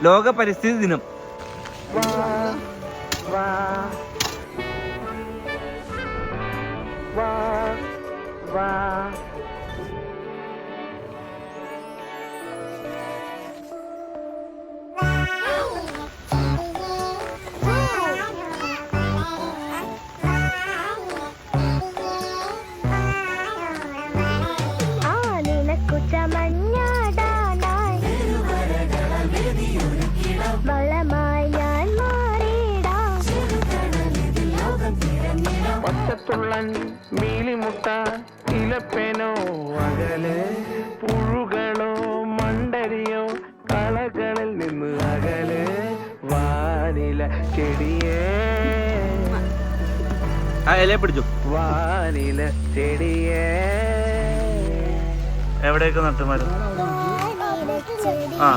ലോക പരിസ്ഥിതി ദിനം. പച്ചത്തുള്ളൻ മീലിമുട്ട ഇലപ്പേനോ അകലെ പുഴുകളോ മണ്ടരിയോ കളകളിൽ നിന്ന് അകലെ വാനില ചെടിയേ പിടിച്ചു. വാനില ചെടിയേ എവിടെയൊക്കെ നട്ടുമാരും. ആ